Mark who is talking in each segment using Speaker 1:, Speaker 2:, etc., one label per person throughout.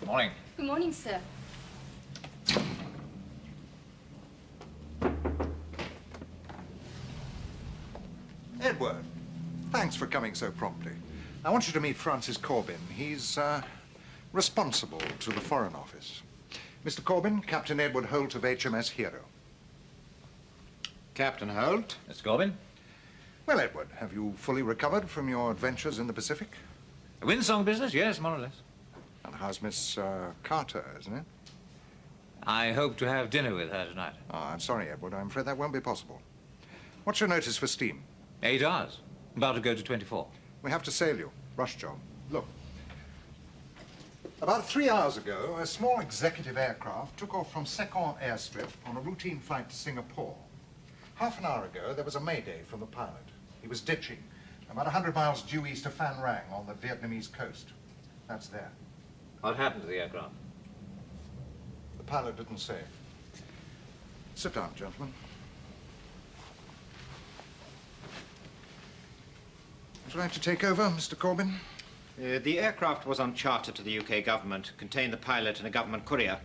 Speaker 1: Good morning.
Speaker 2: Good morning, sir.
Speaker 3: Edward, thanks for coming so promptly. I want you to meet Francis Corbin. He's responsible to the Foreign Office. Mr. Corbin, Captain Edward Holt of HMS Hero.
Speaker 1: Captain Holt. Mr. Corbin.
Speaker 3: Well, Edward, have you fully recovered from your adventures in the Pacific?
Speaker 1: The windsong business, yes, more or less.
Speaker 3: And how's Miss Carter, isn't it?
Speaker 1: I hope to have dinner with her tonight.
Speaker 3: Oh, I'm sorry, Edward. I'm afraid that won't be possible. What's your notice for steam?
Speaker 1: 8 hours. About to go to 24.
Speaker 3: We have to sail you. Rush job. Look. About 3 hours ago, a small executive aircraft took off from Sekon airstrip on a routine flight to Singapore. Half an hour ago, there was a mayday from the pilot. He was ditching about 100 miles due east of Phan Rang on the Vietnamese coast. That's there.
Speaker 1: What happened to the aircraft?
Speaker 3: The pilot didn't say. Sit down, gentlemen. Would you like to take over, Mr. Corbin?
Speaker 4: The aircraft was on charter to the UK government, contained the pilot and a government courier.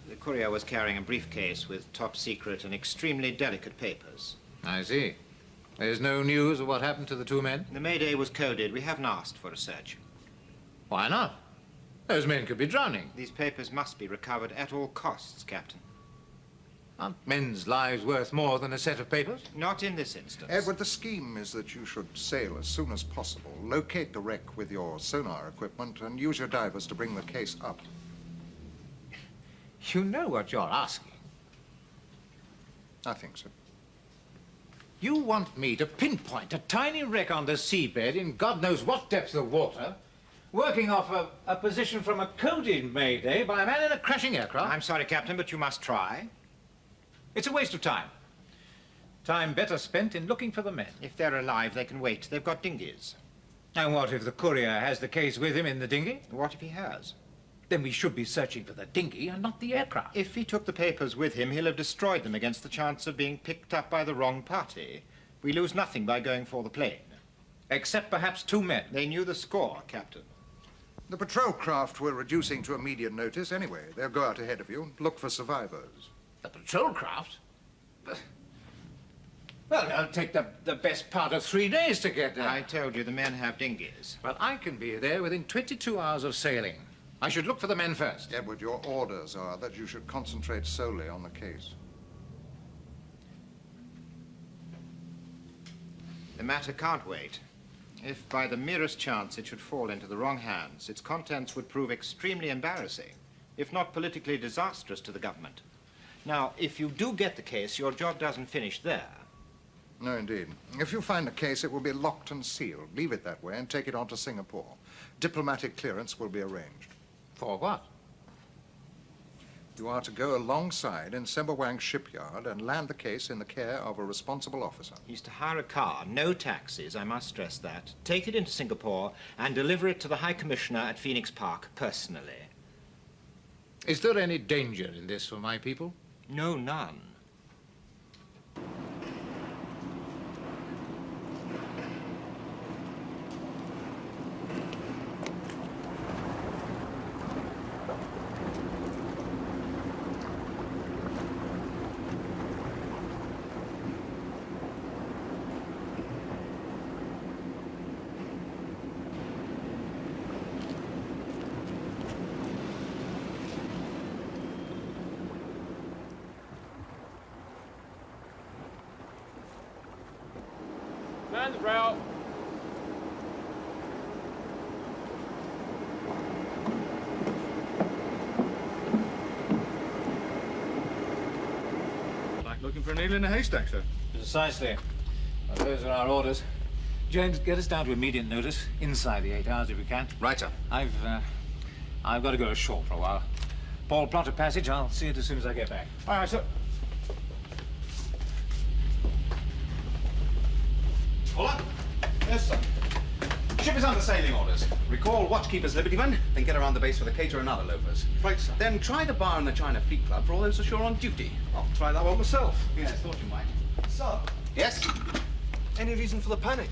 Speaker 4: The courier was carrying a briefcase with top secret and extremely delicate papers.
Speaker 1: I see. There's no news of what happened to the 2 men?
Speaker 4: The mayday was coded. We haven't asked for a search.
Speaker 1: Why not? Those men could be drowning.
Speaker 4: These papers must be recovered at all costs, Captain.
Speaker 1: Aren't men's lives worth more than a set of papers?
Speaker 4: Not in this instance.
Speaker 3: Edward, the scheme is that you should sail as soon as possible, locate the wreck with your sonar equipment, and use your divers to bring the case up.
Speaker 1: You know what you're asking.
Speaker 3: I think so.
Speaker 1: You want me to pinpoint a tiny wreck on the seabed in God knows what depth of water, working off a position from a coded mayday by a man in a crashing aircraft?
Speaker 4: I'm sorry, Captain, but you must try.
Speaker 1: It's a waste of time. Time better spent in looking for the men.
Speaker 4: If they're alive, they can wait. They've got dinghies.
Speaker 1: And what if the courier has the case with him in the dinghy?
Speaker 4: What if he has?
Speaker 1: Then we should be searching for the dinghy and not the aircraft.
Speaker 4: If he took the papers with him, he'll have destroyed them against the chance of being picked up by the wrong party. We lose nothing by going for the plane.
Speaker 1: Except perhaps 2 men.
Speaker 4: They knew the score, Captain.
Speaker 3: The patrol craft we're reducing to immediate notice anyway. They'll go out ahead of you and look for survivors.
Speaker 1: The patrol craft? Well, it'll take the best part of 3 days to get there.
Speaker 4: I told you the men have dinghies.
Speaker 1: Well, I can be there within 22 hours of sailing. I should look for the men first.
Speaker 3: Edward, your orders are that you should concentrate solely on the case.
Speaker 4: The matter can't wait. If by the merest chance it should fall into the wrong hands, its contents would prove extremely embarrassing, if not politically disastrous to the government. Now, if you do get the case, your job doesn't finish there.
Speaker 3: No, indeed. If you find the case, it will be locked and sealed. Leave it that way and take it on to Singapore. Diplomatic clearance will be arranged.
Speaker 1: For what?
Speaker 3: You are to go alongside in Sembawang shipyard and land the case in the care of a responsible officer.
Speaker 4: He's to hire a car, no taxis, I must stress that, take it into Singapore and deliver it to the High Commissioner at Phoenix Park personally.
Speaker 1: Is there any danger in this for my people?
Speaker 4: No, none.
Speaker 5: Man the route. Like looking for a needle in a haystack, sir.
Speaker 1: Precisely. Well, those are our orders. James, get us down to immediate notice, inside the 8 hours if you can.
Speaker 5: Right, sir.
Speaker 1: I've got to go ashore for a while. Paul, plot a passage. I'll see it as soon as I get back.
Speaker 5: All right, sir.
Speaker 6: Fuller? Yes, sir. Ship is under sailing orders. Recall watchkeeper's liberty fund, then get around the base for the caterer and other loafers.
Speaker 5: Right, sir.
Speaker 6: Then try the bar in the China Fleet Club for all those ashore on duty.
Speaker 5: I'll try that one myself.
Speaker 6: Yes, thought you might.
Speaker 5: Sir,
Speaker 6: Yes?
Speaker 5: any reason for the panic?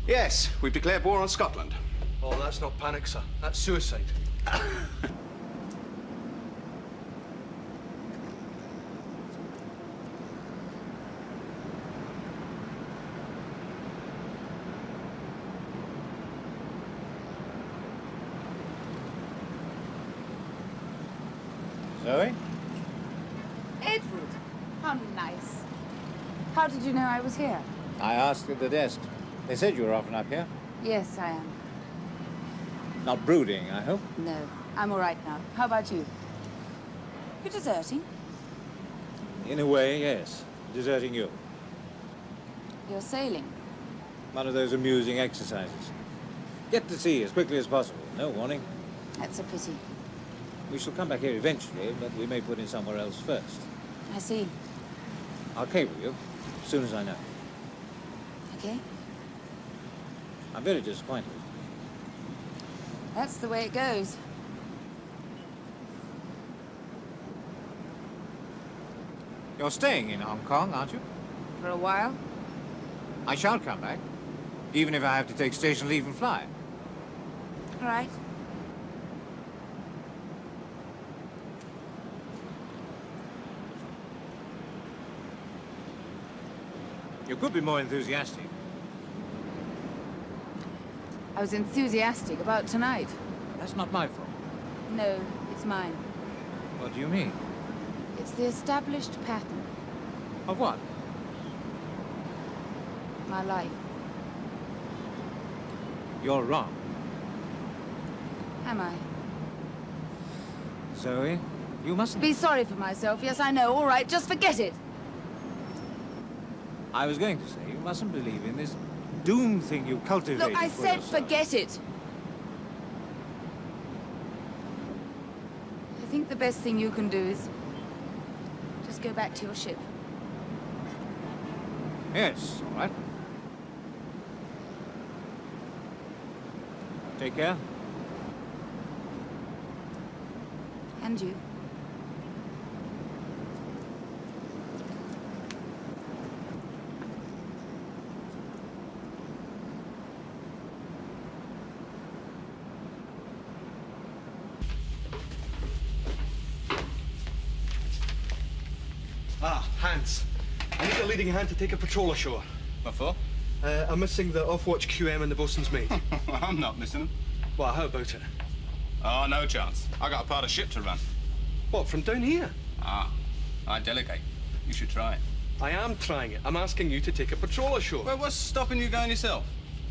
Speaker 6: Yes, we've declared war on Scotland.
Speaker 5: Oh, that's not panic, sir. That's suicide.
Speaker 1: Zoe?
Speaker 2: Edward, how nice. How did you know I was here?
Speaker 1: I asked at the desk. They said you were often up here.
Speaker 2: Yes, I am.
Speaker 1: Not brooding, I hope.
Speaker 2: No, I'm all right now. How about you? You're deserting?
Speaker 1: In a way, yes. Deserting you.
Speaker 2: You're sailing?
Speaker 1: One of those amusing exercises. Get to sea as quickly as possible. No warning.
Speaker 2: That's a pity.
Speaker 1: We shall come back here eventually, but we may put in somewhere else first.
Speaker 2: I see.
Speaker 1: I'll cable you as soon as I know.
Speaker 2: Okay.
Speaker 1: I'm very disappointed.
Speaker 2: That's the way it goes.
Speaker 1: You're staying in Hong Kong, aren't you?
Speaker 2: For a while?
Speaker 1: I shall come back, even if I have to take station leave and fly.
Speaker 2: All right.
Speaker 1: You could be more enthusiastic.
Speaker 2: I was enthusiastic about tonight.
Speaker 1: That's not my fault.
Speaker 2: No, it's mine.
Speaker 1: What do you mean?
Speaker 2: It's the established pattern.
Speaker 1: Of what?
Speaker 2: My life.
Speaker 1: You're wrong.
Speaker 2: Am I?
Speaker 1: Zoe, you mustn't...
Speaker 2: Be sorry for myself. Yes, I know. All right, just forget it.
Speaker 1: I was going to say, you mustn't believe in this doom thing you cultivated.
Speaker 2: Look, I
Speaker 1: for
Speaker 2: said
Speaker 1: yourself.
Speaker 2: forget it. I think the best thing you can do is just go back to your ship.
Speaker 1: Yes, all right. Take care.
Speaker 2: And you.
Speaker 5: Ah, Hans. I need a leading hand to take a patrol ashore.
Speaker 6: What for?
Speaker 5: I'm missing the off-watch QM and the bosun's mate.
Speaker 6: I'm not missing them.
Speaker 5: Well, how about it?
Speaker 6: Oh, no chance. I got a part of ship to run.
Speaker 5: What, from down here?
Speaker 6: Ah, I delegate. You should try it.
Speaker 5: I am trying it. I'm asking you to take a patrol ashore.
Speaker 6: Well, what's stopping you going yourself?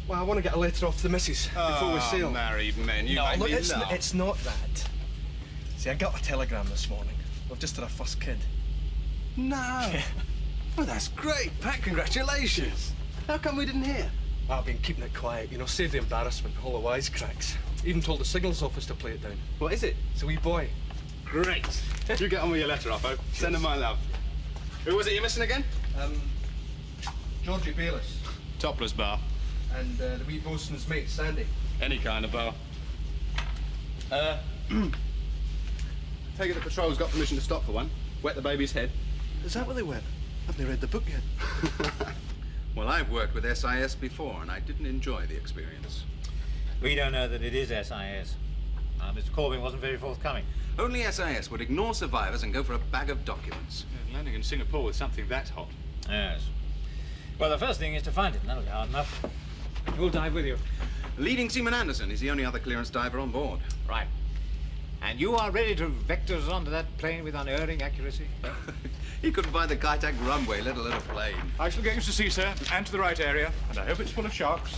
Speaker 5: Well, I want to get a letter off to the missus before we sail.
Speaker 6: Married men, you
Speaker 5: No,
Speaker 6: make
Speaker 5: look,
Speaker 6: me
Speaker 5: it's,
Speaker 6: laugh.
Speaker 5: it's not that. See, I got a telegram this morning. We've just had our first kid.
Speaker 6: No. Well, that's great. Pat, congratulations. How come we didn't hear?
Speaker 5: I've been keeping it quiet, you know, save the embarrassment, all the wisecracks. Even told the signals office to play it down.
Speaker 6: What is it?
Speaker 5: It's a wee boy.
Speaker 6: Great. You get on with your letter, Oppo. Send him my love. Who was it you're missing again?
Speaker 5: Georgie Bayliss.
Speaker 6: Topless bar.
Speaker 5: And the wee bosun's mate, Sandy.
Speaker 6: Any kind of bar. Take it the patrol's got permission to stop for one. Wet the baby's head.
Speaker 5: Is that what they went? I've never read the book yet.
Speaker 6: Well, I've worked with SIS before, and I didn't enjoy the experience.
Speaker 1: We don't know that it is SIS. Mr. Corbin wasn't very forthcoming.
Speaker 6: Only SIS would ignore survivors and go for a bag of documents.
Speaker 7: Landing in Singapore with something that hot.
Speaker 1: Yes. Well, the first thing is to find it, and that'll be hard enough. We'll dive with you.
Speaker 6: Leading Seaman Anderson is the only other clearance diver on board.
Speaker 1: Right. And you are ready to vector us onto that plane with unerring accuracy?
Speaker 6: He couldn't find the Kai-Tak runway, let alone a plane.
Speaker 7: I shall get you to sea, sir, and to the right area, and I hope it's full of sharks.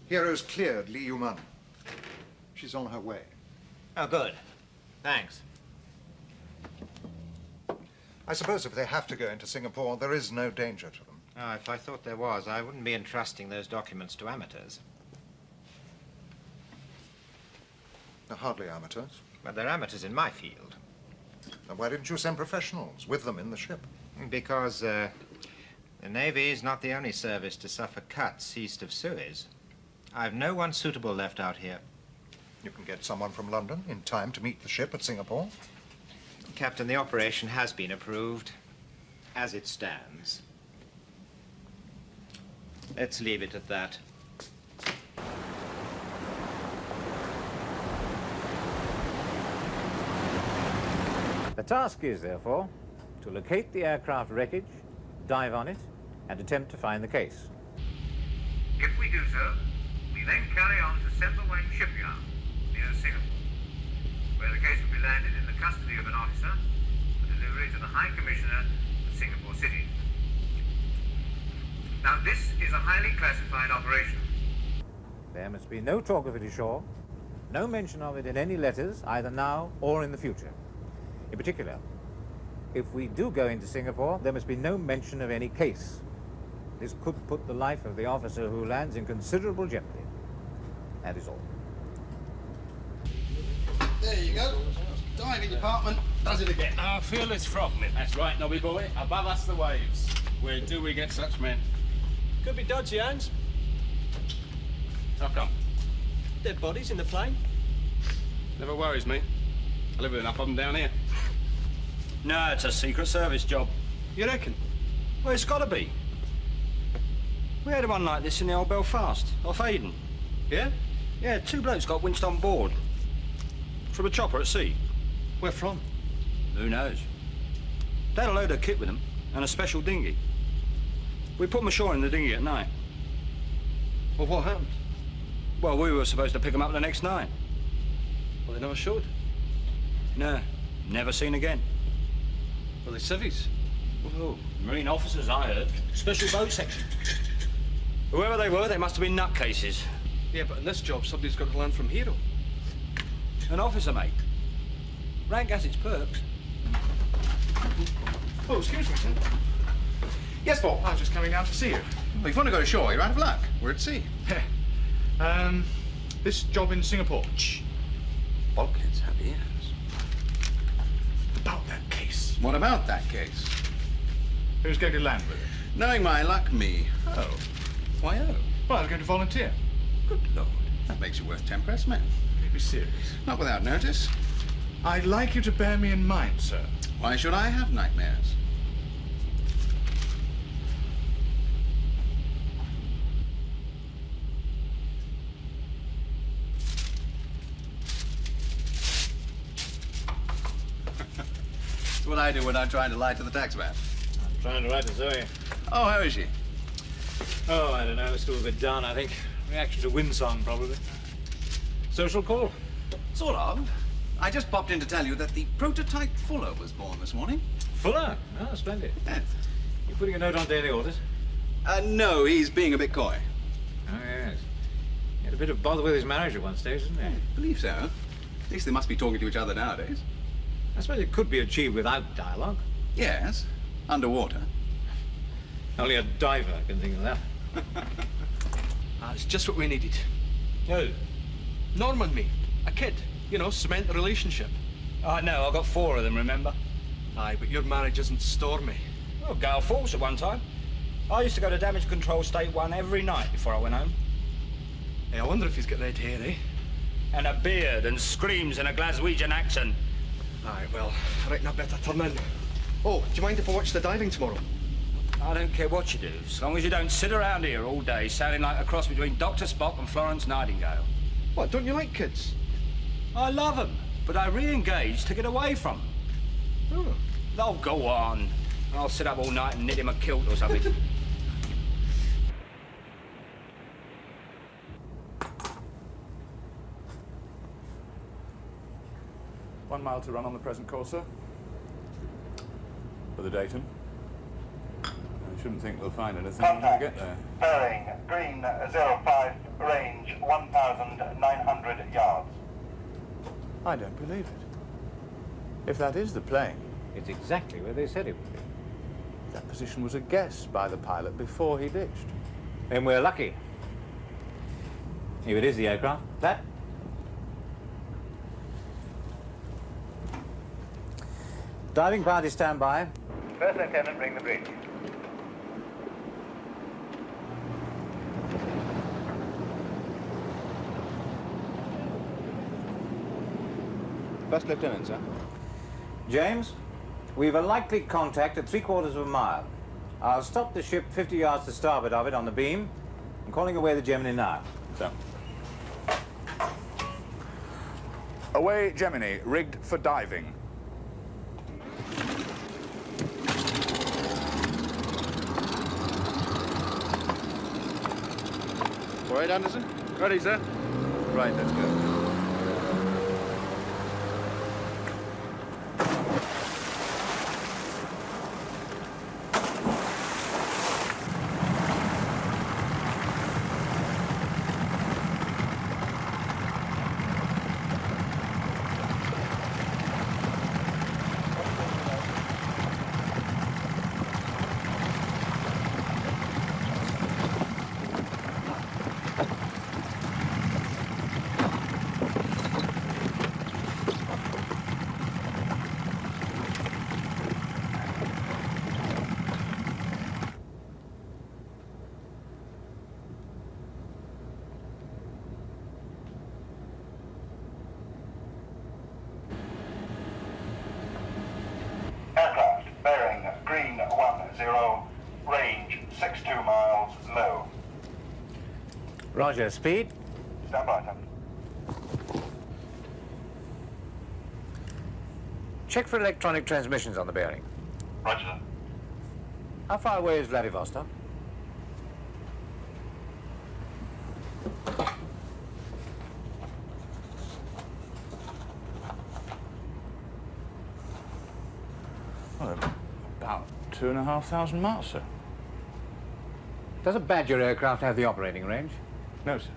Speaker 3: Hero's cleared Li Yuman. She's on her way.
Speaker 1: Oh, good. Thanks.
Speaker 3: I suppose if they have to go into Singapore, there is no danger to them.
Speaker 4: Oh, if I thought there was, I wouldn't be entrusting those documents to amateurs.
Speaker 3: They're hardly amateurs.
Speaker 4: But they're amateurs in my field.
Speaker 3: Then why didn't you send professionals with them in the ship?
Speaker 4: Because the Navy is not the only service to suffer cuts east of Suez. I've no one suitable left out here.
Speaker 3: You can get someone from London in time to meet the ship at Singapore.
Speaker 4: Captain, the operation has been approved, as it stands. Let's leave it at that.
Speaker 1: The task is, therefore, to locate the aircraft wreckage, dive on it, and attempt to find the case.
Speaker 8: If we do so, we then carry on to Semperwain Shipyard, near Singapore, where the case will be landed in the custody of an officer for delivery to the High Commissioner of Singapore City. Now, this is a highly classified operation.
Speaker 1: There must be no talk of it ashore, no mention of it in any letters, either now or in the future. In particular, if we do go into Singapore, there must be no mention of any case. This could put the life of the officer who lands in considerable jeopardy. That is all.
Speaker 9: There you go. Diving department does it again.
Speaker 7: Our fearless frogmen. That's right, Nobby boy. Above us the waves. Where do we get such men?
Speaker 5: Could be dodgy hands.
Speaker 7: How come?
Speaker 5: Dead bodies in the plane.
Speaker 7: Never worries me. I live with enough of them down here.
Speaker 10: No, it's a Secret Service job.
Speaker 5: You reckon?
Speaker 10: Well, it's gotta be. We had one like this in the old Belfast, off Aden.
Speaker 5: Yeah?
Speaker 10: Yeah, 2 blokes got winched on board. From a chopper at sea.
Speaker 5: Where from?
Speaker 10: Who knows? They had a load of kit with them, and a special dinghy. We put them ashore in the dinghy at night.
Speaker 5: Well, what happened?
Speaker 10: Well, we were supposed to pick them up the next night.
Speaker 5: Well, they never showed.
Speaker 10: No, never seen again.
Speaker 5: Well, they civvies.
Speaker 10: Whoa, Marine officers, I heard. Special boat section. Whoever they were, they must have been nutcases.
Speaker 5: Yeah, but in this job, somebody's got to land from Hero.
Speaker 10: An officer, mate. Rank has its perks.
Speaker 7: Oh, excuse me, sir. Yes, Bob. I was just coming down to see you. Well, if you want to go ashore, you're out of luck. We're at sea. This job in Singapore. Shh. Bulkheads have ears. About that case. What about that case? Who's going to land with it? Knowing my luck, me. Oh. Why, oh? Well, I was going to volunteer. Good Lord. That makes you worth 10 press men. Be serious. Not without notice. I'd like you to bear me in mind, sir. Why should I have nightmares? That's what I do when I'm trying to lie to the taxman.
Speaker 1: I'm trying to write to Zoe.
Speaker 7: Oh, how is she?
Speaker 1: Oh, I don't know. Still a bit down, I think. Reaction to Windsong, probably. Social call?
Speaker 6: Sort of. I just popped in to tell you that the prototype Fuller was born this morning.
Speaker 1: Fuller? Oh, splendid.
Speaker 6: Yes.
Speaker 1: You putting a note on daily orders?
Speaker 6: No, he's being a bit coy.
Speaker 1: Oh, yes. He had a bit of bother with his marriage at one stage, didn't he?
Speaker 6: I believe so. At least they must be talking to each other nowadays.
Speaker 1: I suppose it could be achieved without dialogue.
Speaker 6: Yes, underwater.
Speaker 1: Only a diver can think of that.
Speaker 5: That's just what we needed.
Speaker 10: Who?
Speaker 5: Norman, me. A kid. You know, cement the relationship.
Speaker 10: I know, I got 4 of them, remember?
Speaker 5: Aye, but your marriage isn't stormy.
Speaker 10: Well, Gale Falls at one time. I used to go to damage control state 1 every night before I went home.
Speaker 5: Hey, I wonder if he's got red hair, eh?
Speaker 10: And a beard and screams in a Glaswegian accent.
Speaker 5: Aye, well, I reckon I better turn in. Oh, do you mind if I watch the diving tomorrow?
Speaker 10: I don't care what you do, as long as you don't sit around here all day sounding like a cross between Dr. Spock and Florence Nightingale.
Speaker 5: What, don't you like kids?
Speaker 10: I love them, but I re-engaged to get away from them.
Speaker 5: Oh.
Speaker 10: They'll go on. I'll sit up all night and knit him a kilt or something.
Speaker 7: One mile to run on the present course, sir. For the datum. I shouldn't think we'll find anything when we get there.
Speaker 8: Bearing green 05, range 1,900 yards.
Speaker 7: I don't believe it. If that is the plane,
Speaker 1: It's exactly where they said it would be.
Speaker 11: That position was a guess by the pilot before he ditched.
Speaker 1: Then we're lucky. If it is the aircraft, that. Diving party standby.
Speaker 8: First Lieutenant, bring the bridge.
Speaker 6: First Lieutenant, sir.
Speaker 1: James, we've a likely contact at 3/4 of a mile. I'll stop the ship 50 yards to starboard of it on the beam. I'm calling away the Gemini now.
Speaker 11: So. Away, Gemini, rigged for diving.
Speaker 6: All right, Anderson?
Speaker 11: Ready, sir. Right, let's go.
Speaker 8: Aircraft bearing green 10, range 62 miles, low.
Speaker 1: Roger, speed.
Speaker 8: Stand by, sir.
Speaker 1: Check for electronic transmissions on the bearing.
Speaker 8: Roger, sir.
Speaker 1: How far away is Vladivostok?
Speaker 11: Well, about 2,500 miles, sir.
Speaker 1: Does a Badger aircraft have the operating range?
Speaker 11: No, sir.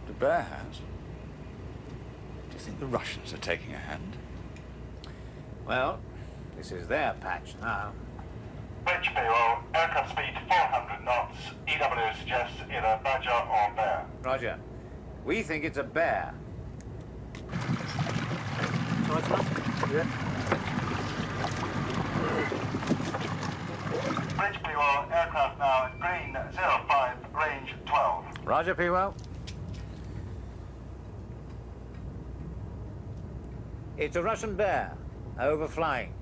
Speaker 11: The Bear has. Do you think the Russians are taking a hand?
Speaker 1: Well, this is their patch now.
Speaker 8: Bridge below, aircraft speed 400 knots. EW suggests either Badger or Bear.
Speaker 1: Roger. We think it's a bear.
Speaker 8: Bridge below, aircraft now at green 05, range 12.
Speaker 1: Roger, P-Well. It's a Russian bear, overflying.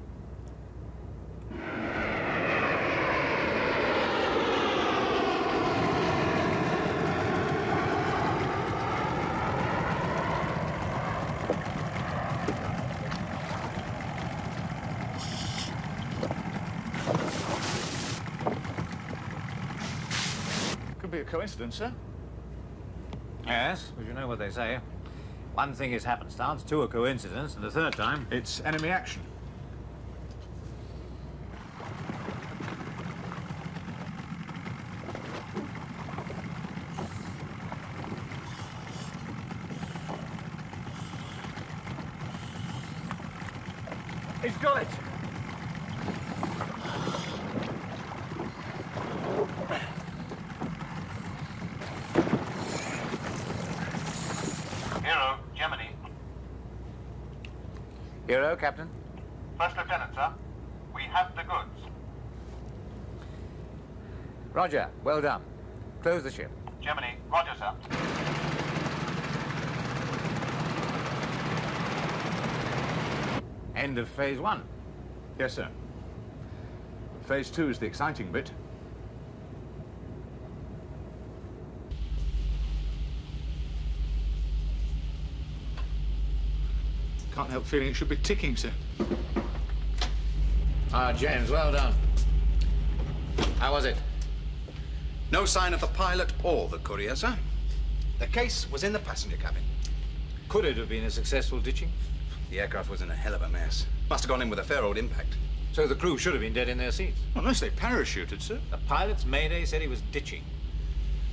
Speaker 11: Could be a coincidence, sir.
Speaker 1: Yes, but you know what they say. One thing is happenstance, two a coincidence, and the third time...
Speaker 11: It's enemy action.
Speaker 5: He's got it.
Speaker 8: Hero, Gemini.
Speaker 1: Hero, Captain.
Speaker 8: First Lieutenant, sir. We have the goods.
Speaker 1: Roger, well done. Close the ship.
Speaker 8: Gemini, roger, sir.
Speaker 1: End of phase one.
Speaker 11: Yes, sir. Phase 2 is the exciting bit. Can't help feeling it should be ticking, sir.
Speaker 1: Ah, James, well done. How was it?
Speaker 7: No sign of the pilot or the courier, sir. The case was in the passenger cabin.
Speaker 1: Could it have been a successful ditching?
Speaker 7: The aircraft was in a hell of a mess. Must have gone in with a fair old impact.
Speaker 1: So the crew should have been dead in their seats.
Speaker 11: Unless they parachuted, sir.
Speaker 1: The pilot's mayday said he was ditching.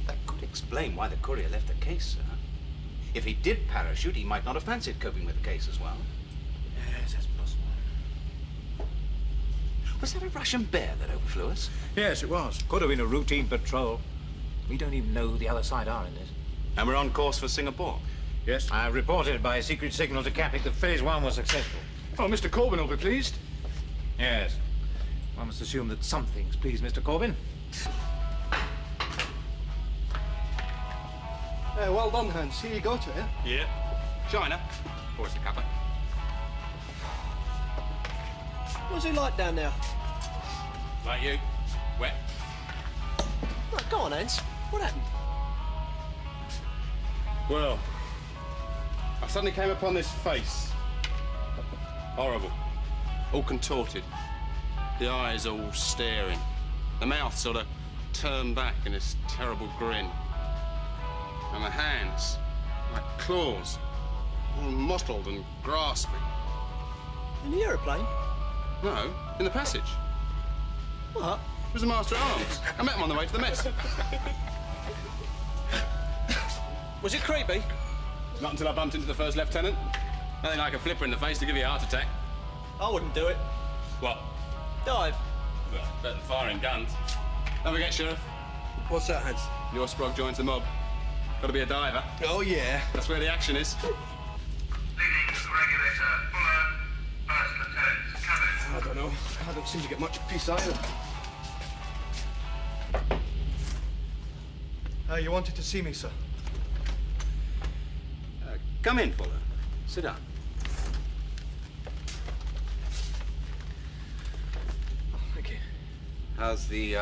Speaker 7: That could explain why the courier left the case, sir. If he did parachute, he might not have fancied coping with the case as well.
Speaker 1: Yes, that's possible.
Speaker 6: Was that a Russian bear that overflew us?
Speaker 7: Yes, it was.
Speaker 1: Could have been a routine patrol. We don't even know who the other side are in this.
Speaker 6: And we're on course for Singapore.
Speaker 7: Yes.
Speaker 1: I reported by secret signal to Capic that phase 1 was successful.
Speaker 5: Oh, Mr. Corbin will be pleased.
Speaker 1: Yes. One must assume that some things please Mr. Corbin.
Speaker 5: Well done, Hans. Here you go to it,
Speaker 6: Yeah. China. Where's the cuppa?
Speaker 12: What's it like down there?
Speaker 6: Like you. Wet.
Speaker 12: Right, go on, Hans. What happened?
Speaker 13: Well, I suddenly came upon this face. Horrible. All contorted. The eyes all staring. The mouth sort of turned back in this terrible grin. And the hands, like claws, all mottled and grasping.
Speaker 12: In the aeroplane?
Speaker 13: No, in the passage.
Speaker 12: What?
Speaker 13: It was the master at arms. I met him on the way to the mess.
Speaker 12: Was it creepy?
Speaker 13: Not until I bumped into the first lieutenant. Nothing like a flipper in the face to give you a heart attack.
Speaker 12: I wouldn't do it.
Speaker 13: What?
Speaker 12: Dive.
Speaker 13: Well, better than firing guns. Don't forget, Sheriff.
Speaker 5: What's that, Hans?
Speaker 13: Your sprog joins the mob. Got to be a diver.
Speaker 5: Oh, yeah.
Speaker 13: That's where the action is.
Speaker 8: Leading regulator Fuller, first lieutenant, come in.
Speaker 5: I don't know. I don't seem to get much peace either. You wanted to see me, sir?
Speaker 7: Come in, Fuller. Sit down.
Speaker 5: Thank you.
Speaker 7: How's the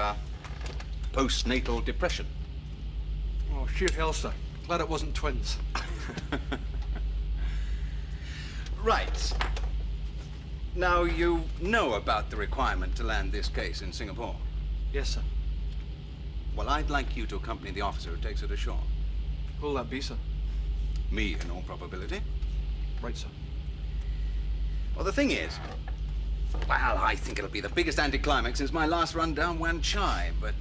Speaker 7: postnatal depression?
Speaker 5: Oh, sheer hell, sir. Glad it wasn't twins.
Speaker 7: Right. Now, you know about the requirement to land this case in Singapore.
Speaker 5: Yes, sir.
Speaker 7: Well, I'd like you to accompany the officer who takes it ashore.
Speaker 5: Who'll that be, sir?
Speaker 7: Me, in all probability.
Speaker 5: Right, sir.
Speaker 7: Well, the thing is, well, I think it'll be the biggest anticlimax since my last run down Wan Chai, but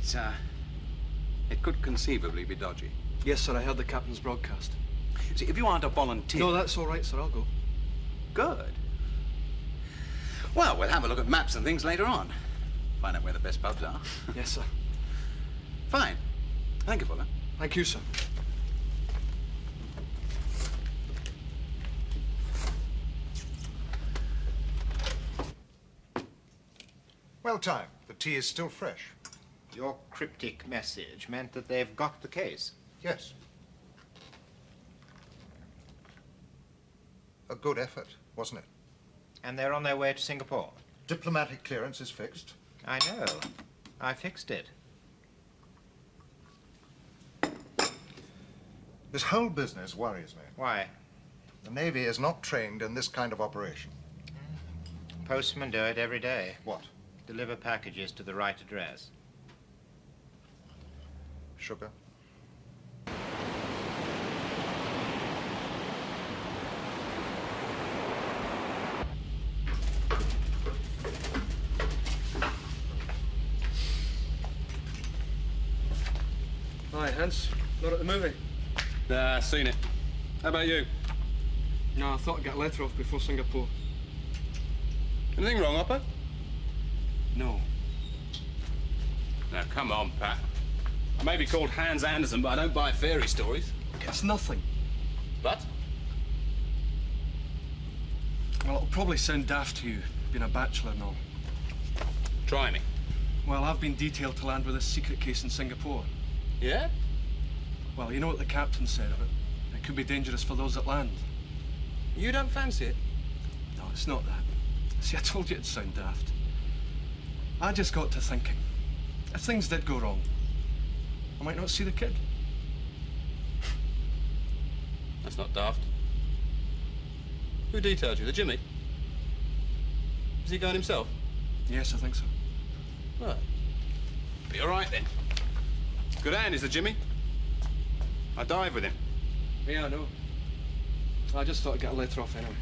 Speaker 7: it could conceivably be dodgy.
Speaker 5: Yes, sir, I heard the captain's broadcast.
Speaker 7: See, if you aren't a volunteer...
Speaker 5: No, that's all right, sir, I'll go.
Speaker 7: Good. Well, we'll have a look at maps and things later on. Find out where the best pubs are.
Speaker 5: Yes, sir.
Speaker 7: Fine. Thank you, Fuller.
Speaker 5: Thank you, sir.
Speaker 3: Well timed. The tea is still fresh.
Speaker 4: Your cryptic message meant that they've got the case.
Speaker 3: Yes. A good effort, wasn't it?
Speaker 4: And they're on their way to Singapore.
Speaker 3: Diplomatic clearance is fixed.
Speaker 4: I know. I fixed it.
Speaker 3: This whole business worries me.
Speaker 4: Why?
Speaker 3: The Navy is not trained in this kind of operation.
Speaker 4: Postmen do it every day.
Speaker 3: What?
Speaker 4: Deliver packages to the right address.
Speaker 3: Sugar?
Speaker 5: Hi, Hans. Not at the movie?
Speaker 13: Nah, seen it. How about you?
Speaker 5: No, I thought I'd get a letter off before Singapore.
Speaker 13: Anything wrong, Hopper?
Speaker 5: No.
Speaker 13: Now, come on, Pat. I may be called Hans Anderson, but I don't buy fairy stories.
Speaker 5: It's nothing.
Speaker 13: But?
Speaker 5: Well, it'll probably sound daft to you, being a bachelor and all.
Speaker 13: Try me.
Speaker 5: Well, I've been detailed to land with this secret case in Singapore.
Speaker 13: Yeah?
Speaker 5: Well, you know what the captain said of it. It could be dangerous for those that land.
Speaker 13: You don't fancy it?
Speaker 5: No, it's not that. See, I told you it'd sound daft. I just got to thinking, if things did go wrong, I might not see the kid.
Speaker 13: That's not daft. Who detailed you? The Jimmy? Is he going himself?
Speaker 5: Yes, I think so.
Speaker 13: Well, be all right then. Good hand is the Jimmy. I dive with him.
Speaker 5: Yeah, I know. I just thought I'd get a letter off anyway.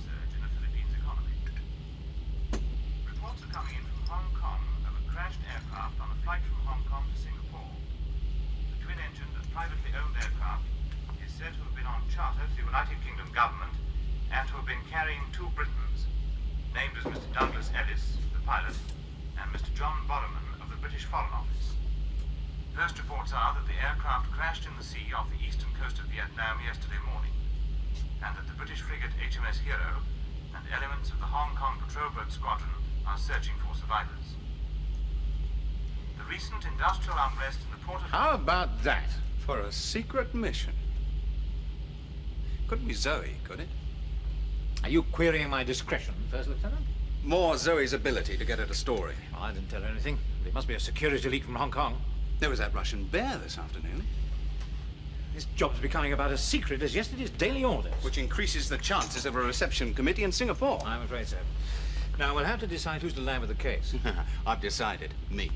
Speaker 8: Surge in the Philippines economy. Reports are coming in from Hong Kong of a crashed aircraft on a flight from Hong Kong to Singapore. The twin-engined and privately owned aircraft is said to have been on charter to the United Kingdom government and to have been carrying 2 Britons. named as Mr. Douglas Ellis, the pilot, and Mr. John Borderman of the British Foreign Office. First reports are that the aircraft crashed in the sea off the eastern coast of Vietnam yesterday morning, and that the British frigate HMS Hero and elements of the Hong Kong patrol boat squadron are searching for survivors. The recent industrial unrest in the port of...
Speaker 7: How about that? For a secret mission. Couldn't be Zoe, could it?
Speaker 1: Are you querying my discretion, First Lieutenant?
Speaker 7: More Zoe's ability to get at a story.
Speaker 1: I didn't tell her anything. But it must be a security leak from Hong Kong.
Speaker 7: There was that Russian bear this afternoon.
Speaker 1: This job's becoming about as secret as yesterday's daily orders.
Speaker 7: Which increases the chances of a reception committee in Singapore.
Speaker 1: I'm afraid so. Now, we'll have to decide who's to land with the case.
Speaker 7: I've decided. Me.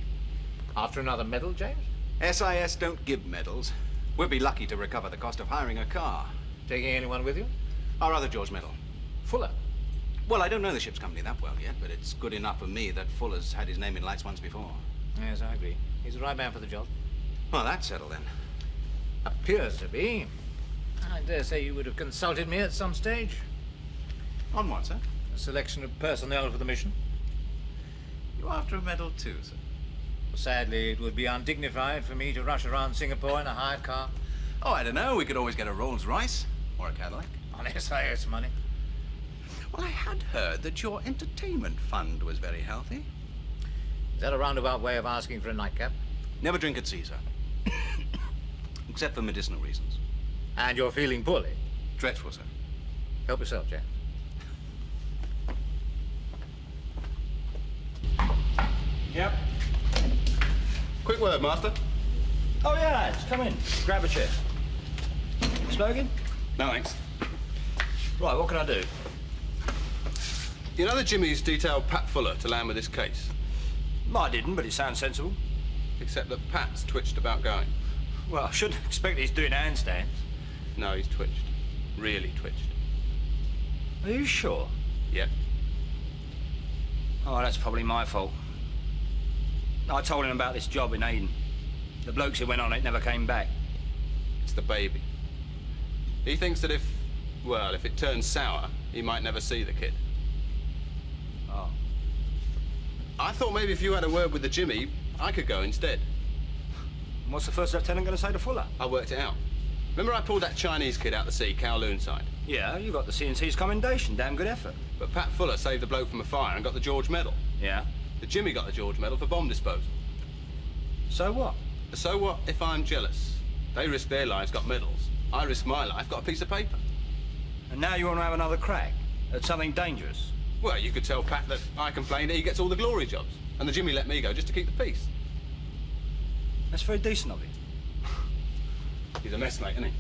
Speaker 1: After another medal, James?
Speaker 7: SIS don't give medals. We'll be lucky to recover the cost of hiring a car.
Speaker 1: Taking anyone with you?
Speaker 7: Our other George medal.
Speaker 1: Fuller.
Speaker 7: Well, I don't know the ship's company that well yet, but it's good enough for me that Fuller's had his name in lights once before.
Speaker 1: Yes, I agree. He's the right man for the job.
Speaker 7: Well, that's settled then.
Speaker 1: Appears to be. I dare say you would have consulted me at some stage.
Speaker 7: On what, sir?
Speaker 1: A selection of personnel for the mission.
Speaker 7: You're after a medal too, sir?
Speaker 1: Sadly, it would be undignified for me to rush around Singapore in a hired car.
Speaker 7: Oh, I don't know. We could always get a Rolls-Royce or a Cadillac.
Speaker 1: On SIS money.
Speaker 7: Well, I had heard that your entertainment fund was very healthy.
Speaker 1: Is that a roundabout way of asking for a nightcap?
Speaker 7: Never drink at sea, sir. Except for medicinal reasons.
Speaker 1: And you're feeling poorly?
Speaker 7: Dreadful, sir.
Speaker 1: Help yourself, James.
Speaker 13: Yep. Quick word, Master.
Speaker 10: Oh, yeah, lads, come in. Grab a chair. Smoking?
Speaker 13: No, thanks.
Speaker 10: Right, what can I do?
Speaker 13: You know that Jimmy's detailed Pat Fuller to land with this case?
Speaker 10: I didn't, but it sounds sensible.
Speaker 13: Except that Pat's twitched about going.
Speaker 10: Well, I shouldn't expect he's doing handstands.
Speaker 13: No, he's twitched. Really twitched.
Speaker 10: Are you sure?
Speaker 13: Yep.
Speaker 10: Oh, that's probably my fault. I told him about this job in Aden. The blokes who went on it never came back.
Speaker 13: It's the baby. He thinks that if it turns sour, he might never see the kid.
Speaker 10: Oh.
Speaker 13: I thought maybe if you had a word with the Jimmy, I could go instead.
Speaker 10: What's the first lieutenant going to say to Fuller?
Speaker 13: I worked it out. Remember I pulled that Chinese kid out the sea, Kowloon side?
Speaker 10: Yeah, you got the C&C's commendation. Damn good effort.
Speaker 13: But Pat Fuller saved the bloke from a fire and got the George Medal.
Speaker 10: Yeah?
Speaker 13: The Jimmy got the George Medal for bomb disposal.
Speaker 10: So what?
Speaker 13: So what if I'm jealous? They risked their lives, got medals. I risked my life, got a piece of paper.
Speaker 10: And now you want to have another crack at something dangerous?
Speaker 13: Well, you could tell Pat that I complained that he gets all the glory jobs. And the Jimmy let me go just to keep the peace.
Speaker 10: That's very decent of him.
Speaker 13: He's a mess, mate, isn't he?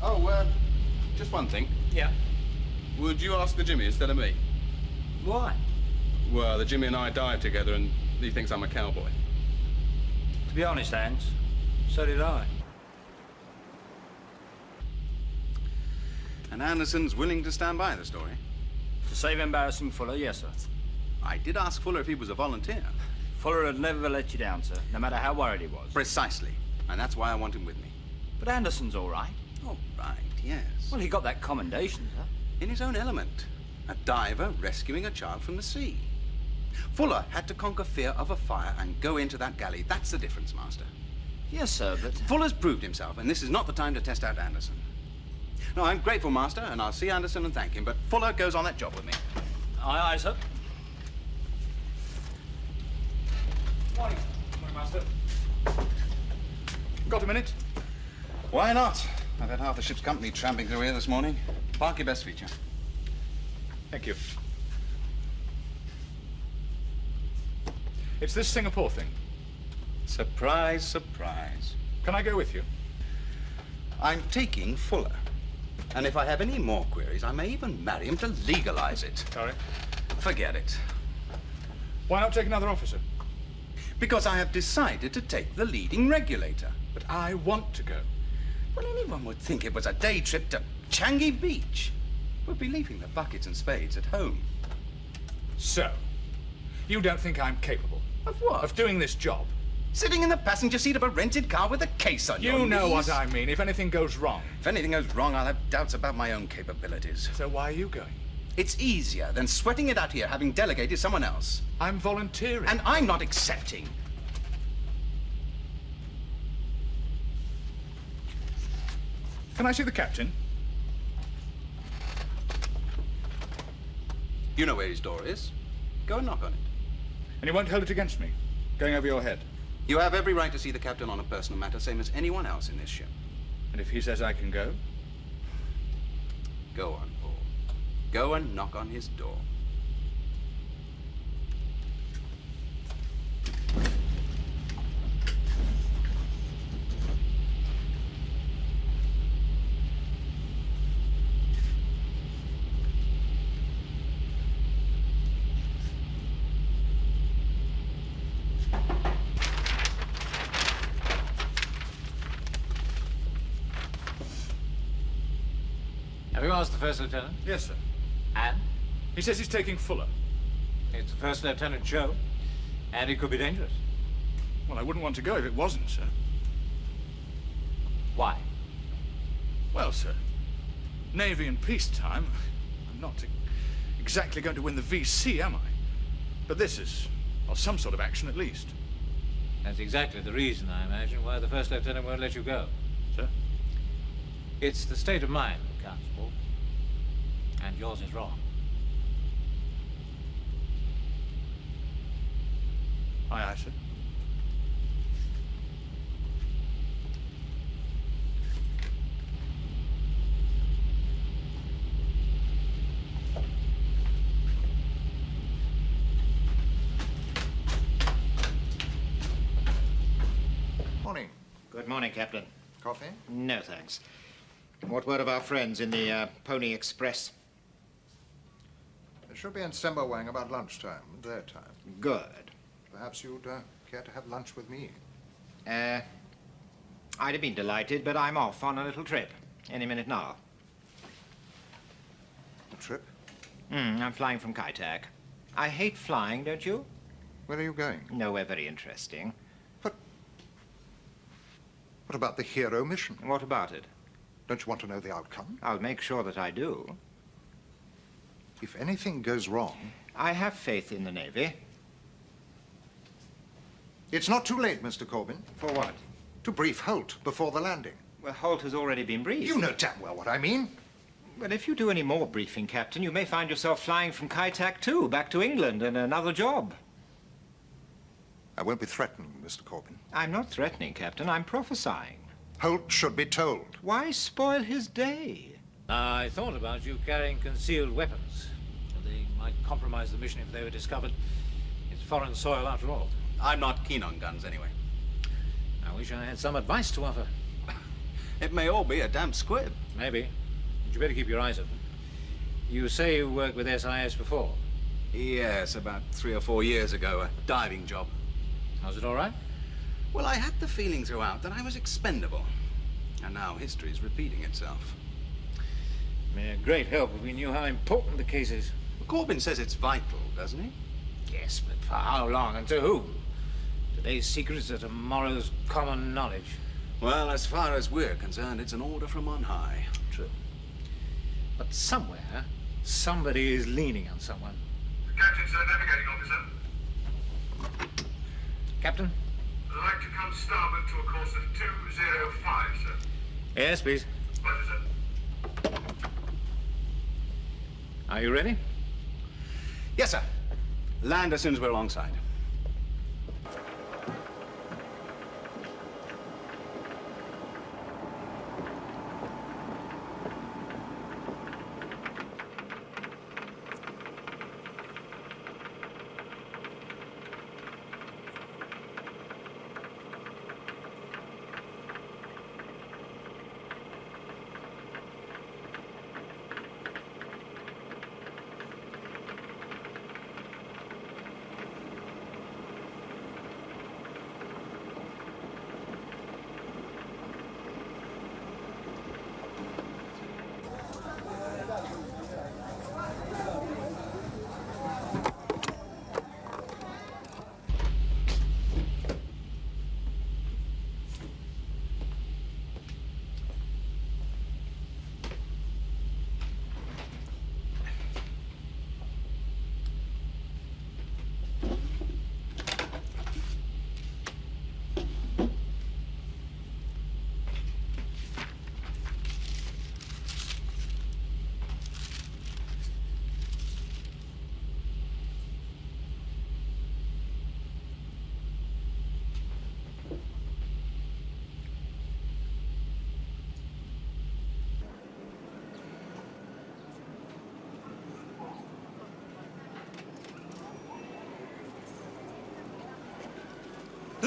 Speaker 13: Oh, just one thing.
Speaker 10: Yeah?
Speaker 13: Would you ask the Jimmy instead of me?
Speaker 10: Why?
Speaker 13: Well, the Jimmy and I dive together and he thinks I'm a cowboy.
Speaker 10: To be honest, Hans, so did I.
Speaker 7: And Anderson's willing to stand by the story?
Speaker 10: To save embarrassing Fuller, yes, sir.
Speaker 7: I did ask Fuller if he was a volunteer.
Speaker 10: Fuller would never let you down, sir, no matter how worried he was.
Speaker 7: Precisely. And that's why I want him with me.
Speaker 10: But Anderson's all right.
Speaker 7: All right, yes.
Speaker 10: Well, he got that commendation, sir.
Speaker 7: In his own element. A diver rescuing a child from the sea. Fuller had to conquer fear of a fire and go into that galley. That's the difference, Master.
Speaker 10: Yes, sir, but...
Speaker 7: Fuller's proved himself, and this is not the time to test out Anderson. No, I'm grateful, Master, and I'll see Anderson and thank him, but Fuller goes on that job with me.
Speaker 10: Aye, aye, sir.
Speaker 14: Morning, Master. Got a minute?
Speaker 7: Why not? I've had half the ship's company tramping through here this morning. Park your best feature.
Speaker 14: Thank you. It's this Singapore thing.
Speaker 7: Surprise, surprise.
Speaker 14: Can I go with you?
Speaker 7: I'm taking Fuller. And if I have any more queries, I may even marry him to legalize it.
Speaker 14: Sorry?
Speaker 7: Forget it.
Speaker 14: Why not take another officer?
Speaker 7: Because I have decided to take the leading regulator.
Speaker 14: But I want to go.
Speaker 7: Well, anyone would think it was a day trip to Changi Beach. We'll be leaving the buckets and spades at home.
Speaker 14: So, you don't think I'm capable?
Speaker 7: Of what?
Speaker 14: Of doing this job?
Speaker 7: Sitting in the passenger seat of a rented car with a case on your knees.
Speaker 14: You know what I mean. If anything goes wrong.
Speaker 7: If anything goes wrong, I'll have doubts about my own capabilities.
Speaker 14: So why are you going?
Speaker 7: It's easier than sweating it out here, having delegated someone else.
Speaker 14: I'm volunteering.
Speaker 7: And I'm not accepting.
Speaker 14: Can I see the captain?
Speaker 7: You know where his door is. Go and knock on it.
Speaker 14: And you won't hold it against me, going over your head?
Speaker 7: You have every right to see the captain on a personal matter, same as anyone else in this ship.
Speaker 14: And if he says I can go?
Speaker 7: Go on, Paul. Go and knock on his door.
Speaker 1: Have you asked the First Lieutenant?
Speaker 14: Yes, sir.
Speaker 1: And?
Speaker 14: He says he's taking Fuller.
Speaker 1: It's the First Lieutenant Joe, and it could be dangerous.
Speaker 14: Well, I wouldn't want to go if it wasn't, sir.
Speaker 1: Why?
Speaker 14: Well, sir, Navy in peacetime, I'm not exactly going to win the VC, am I? But this is, well, some sort of action at least.
Speaker 1: That's exactly the reason, I imagine, why the First Lieutenant won't let you go.
Speaker 14: Sir?
Speaker 1: It's the state of mind that counts, Paul. And yours is wrong.
Speaker 14: Aye, aye, sir.
Speaker 3: Morning.
Speaker 4: Good morning, Captain.
Speaker 3: Coffee?
Speaker 4: No, thanks. What word of our friends in the Pony Express?
Speaker 3: They should be in Sembawang about lunchtime, their time.
Speaker 4: Good.
Speaker 3: Perhaps you'd care to have lunch with me.
Speaker 4: I'd have been delighted, but I'm off on a little trip. Any minute now.
Speaker 3: A trip?
Speaker 4: I'm flying from Kaitak. I hate flying, don't you?
Speaker 3: Where are you going?
Speaker 4: Nowhere very interesting.
Speaker 3: What about the hero mission?
Speaker 4: What about it?
Speaker 3: Don't you want to know the outcome?
Speaker 4: I'll make sure that I do.
Speaker 3: If anything goes wrong...
Speaker 4: I have faith in the Navy.
Speaker 3: It's not too late, Mr. Corbin.
Speaker 4: For what?
Speaker 3: To brief Holt before the landing.
Speaker 4: Well, Holt has already been briefed.
Speaker 3: You know damn well what I mean.
Speaker 4: Well, if you do any more briefing, Captain, you may find yourself flying from Kaitak too, back to England and another job.
Speaker 3: I won't be threatening, Mr. Corbin.
Speaker 4: I'm not threatening, Captain. I'm prophesying.
Speaker 3: Holt should be told.
Speaker 4: Why spoil his day?
Speaker 1: I thought about you carrying concealed weapons. They might compromise the mission if they were discovered. It's foreign soil after all.
Speaker 7: I'm not keen on guns anyway.
Speaker 1: I wish I had some advice to offer.
Speaker 7: It may all be a damn squib.
Speaker 1: Maybe. But you better keep your eyes open. You say you worked with SIS before?
Speaker 7: Yes, about 3 or 4 years ago, a diving job.
Speaker 1: Was it all right?
Speaker 7: Well, I had the feeling throughout that I was expendable. And now history's repeating itself.
Speaker 1: It'd be a great help if we knew how important the case is.
Speaker 7: Corbin says it's vital, doesn't he?
Speaker 1: Yes, but for how long and to whom? Today's secrets are tomorrow's common knowledge.
Speaker 7: Well, as far as we're concerned, it's an order from on high.
Speaker 1: True. But somewhere, somebody is leaning on someone.
Speaker 8: Captain, sir, navigating officer.
Speaker 1: Captain?
Speaker 8: I'd like to come starboard to a course of 205, sir.
Speaker 1: Yes, please.
Speaker 8: Roger, sir.
Speaker 1: Are you ready?
Speaker 7: Yes, sir. Land as soon as we're alongside.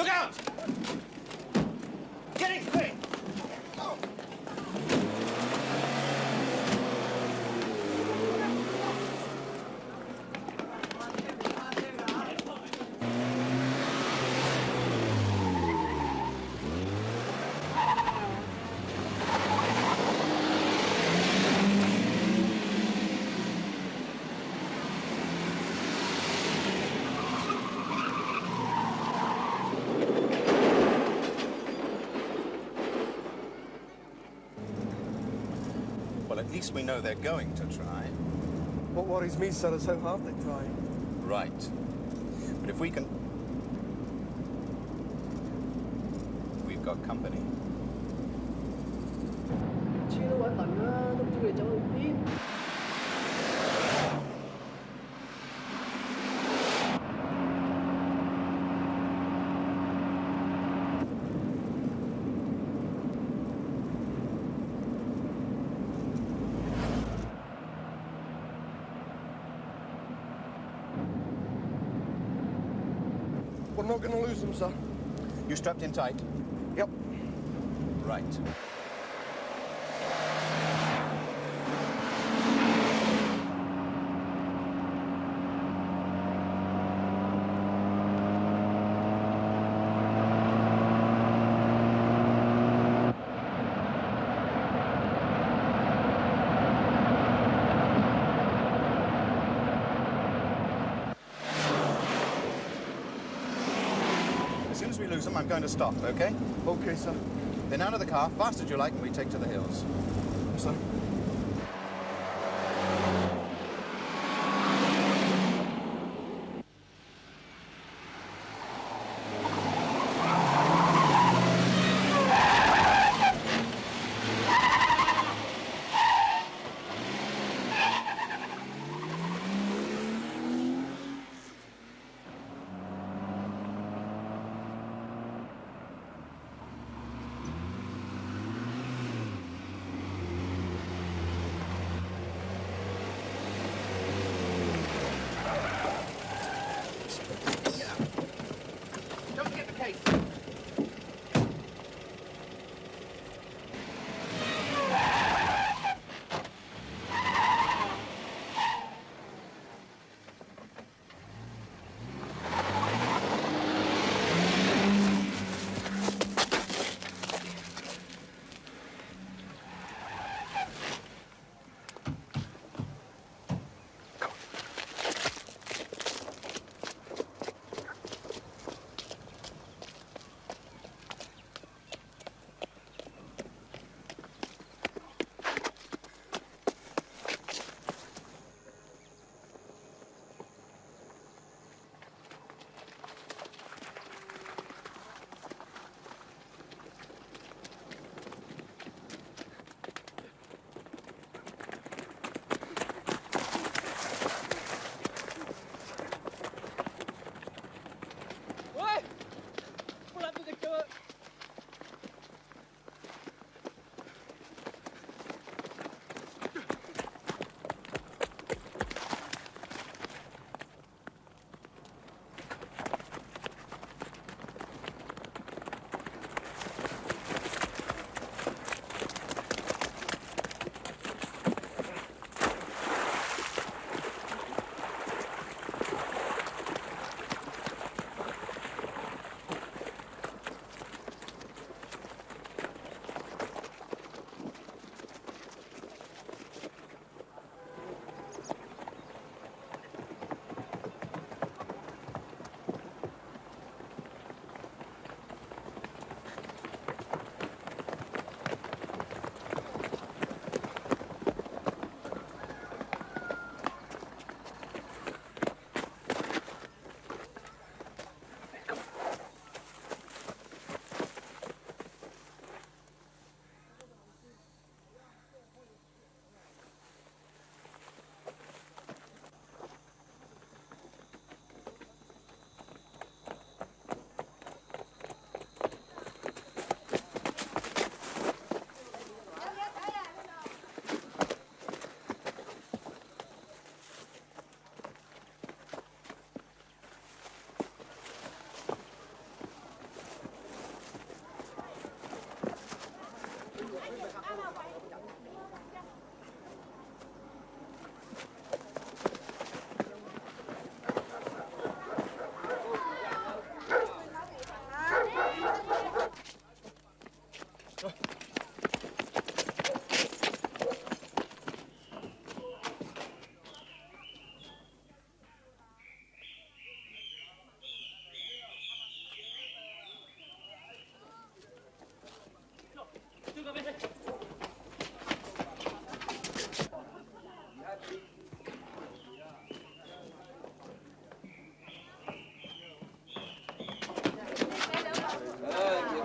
Speaker 6: Look out! Get in, quick!
Speaker 7: Well, at least we know they're going to try.
Speaker 5: What worries me, sir, is how hard they try.
Speaker 7: Right. But if we can... We've got company.
Speaker 5: We're not going to lose them, sir.
Speaker 7: You strapped in tight?
Speaker 5: Yep.
Speaker 7: Right. As soon as we lose them, I'm going to stop, okay?
Speaker 5: Okay, sir.
Speaker 7: Then out of the car, fast as you like, and we take to the hills.
Speaker 5: Sir.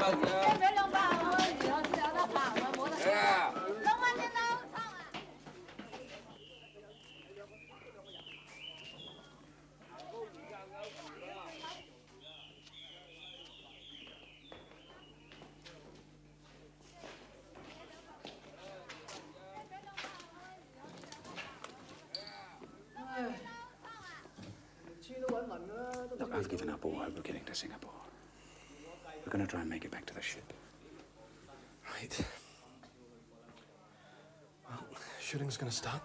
Speaker 11: Look, I've given up all hope of getting to Singapore. We're going to try and make it back to the ship.
Speaker 5: Right. Well, shooting's going to start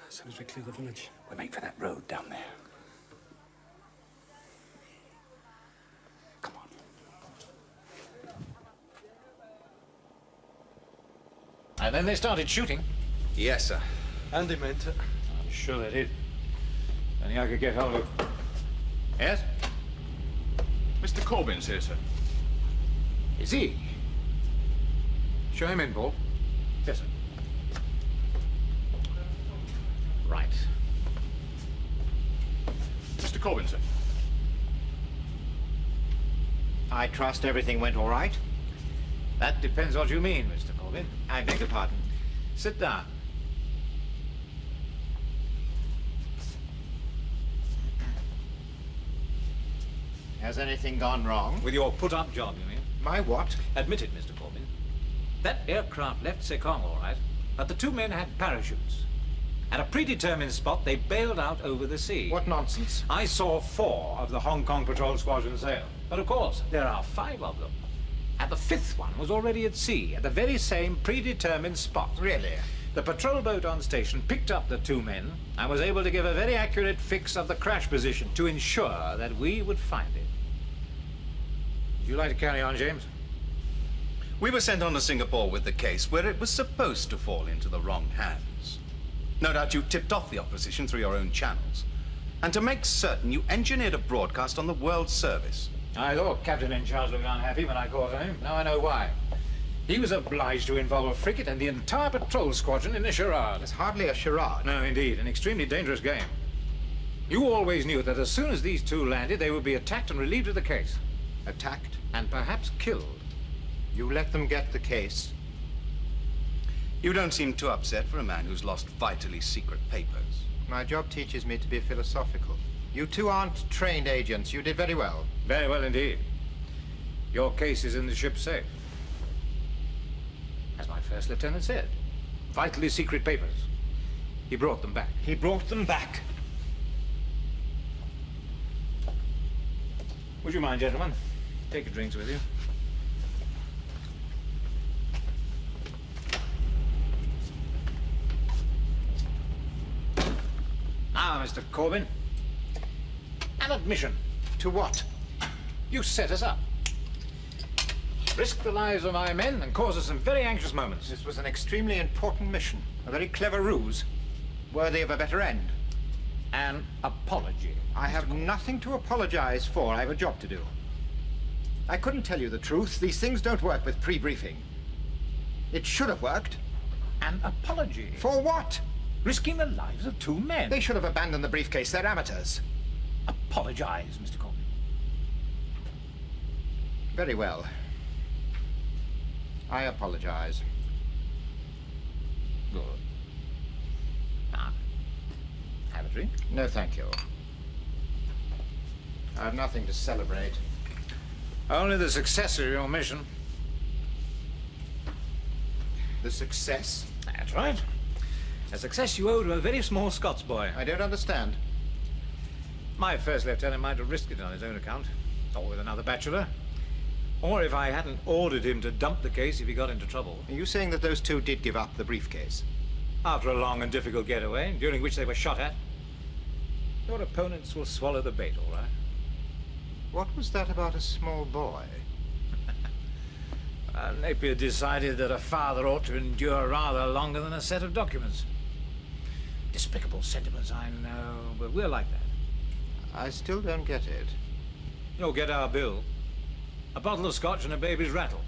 Speaker 5: as soon as we clear the village.
Speaker 11: We'll make for that road down there. Come on.
Speaker 1: And then they started shooting.
Speaker 7: Yes, sir.
Speaker 5: And they meant it.
Speaker 1: I'm sure they did. Only I could get hold of... Yes?
Speaker 14: Mr. Corbin's here, sir.
Speaker 1: Is he? Show him in, Paul. Yes, sir. Right.
Speaker 14: Mr. Corbin, sir.
Speaker 4: I trust everything went all right?
Speaker 1: That depends what you mean, Mr. Corbin. I beg your pardon. Sit down.
Speaker 4: Has anything gone wrong?
Speaker 1: With your put-up job, you mean?
Speaker 4: My what?
Speaker 1: Admit it, Mr. Corbin. That aircraft left Sekong all right, but the two men had parachutes. At a predetermined spot, they bailed out over the sea.
Speaker 4: What nonsense.
Speaker 1: I saw 4 of the Hong Kong patrol squadron sail. But of course, there are 5 of them. And the 5th one was already at sea, at the very same predetermined spot.
Speaker 4: Really?
Speaker 1: The patrol boat on station picked up the 2 men and was able to give a very accurate fix of the crash position to ensure that we would find it. Would you like to carry on, James?
Speaker 7: We were sent on to Singapore with the case where it was supposed to fall into the wrong hands. No doubt you tipped off the opposition through your own channels. And to make certain, you engineered a broadcast on the World Service.
Speaker 1: I thought Captain in charge looked unhappy when I called on him. Now I know why. He was obliged to involve a frigate and the entire patrol squadron in a charade.
Speaker 4: It's hardly a charade.
Speaker 1: No, indeed. An extremely dangerous game. You always knew that as soon as these 2 landed, they would be attacked and relieved of the case.
Speaker 4: Attacked?
Speaker 1: And perhaps killed.
Speaker 4: You let them get the case.
Speaker 7: You don't seem too upset for a man who's lost vitally secret papers.
Speaker 4: My job teaches me to be philosophical. You 2 aren't trained agents. You did very well.
Speaker 1: Very well indeed. Your case is in the ship's safe. As my first lieutenant said, vitally secret papers. He brought them back.
Speaker 4: He brought them back.
Speaker 1: Would you mind, gentlemen? Take your drinks with you. Now, Mr. Corbin. An admission.
Speaker 4: To what?
Speaker 1: You set us up. Risked the lives of my men and caused us some very anxious moments.
Speaker 4: This was an extremely important mission. A very clever ruse. Worthy of a better end.
Speaker 1: An apology.
Speaker 4: I have nothing to apologize for. I have a job to do. I couldn't tell you the truth. These things don't work with pre-briefing. It should have worked.
Speaker 1: An apology?
Speaker 4: For what?
Speaker 1: Risking the lives of 2 men.
Speaker 4: They should have abandoned the briefcase. They're amateurs.
Speaker 1: Apologize, Mr. Corbin.
Speaker 4: Very well. I apologize.
Speaker 1: Good. Now, have a drink?
Speaker 4: No, thank you. I have nothing to celebrate.
Speaker 1: Only the success of your mission.
Speaker 4: The success?
Speaker 1: That's right. A success you owe to a very small Scots boy.
Speaker 4: I don't understand.
Speaker 1: My first lieutenant might have risked it on his own account, or with another bachelor. Or if I hadn't ordered him to dump the case if he got into trouble.
Speaker 4: Are you saying that those 2 did give up the briefcase?
Speaker 1: After a long and difficult getaway, during which they were shot at. Your opponents will swallow the bait, all right.
Speaker 4: What was that about a small boy?
Speaker 1: Napier decided that a father ought to endure rather longer than a set of documents. Despicable sentiments, I know, but we're like that.
Speaker 4: I still don't get it.
Speaker 1: You'll get our bill. A bottle of scotch and a baby's rattle.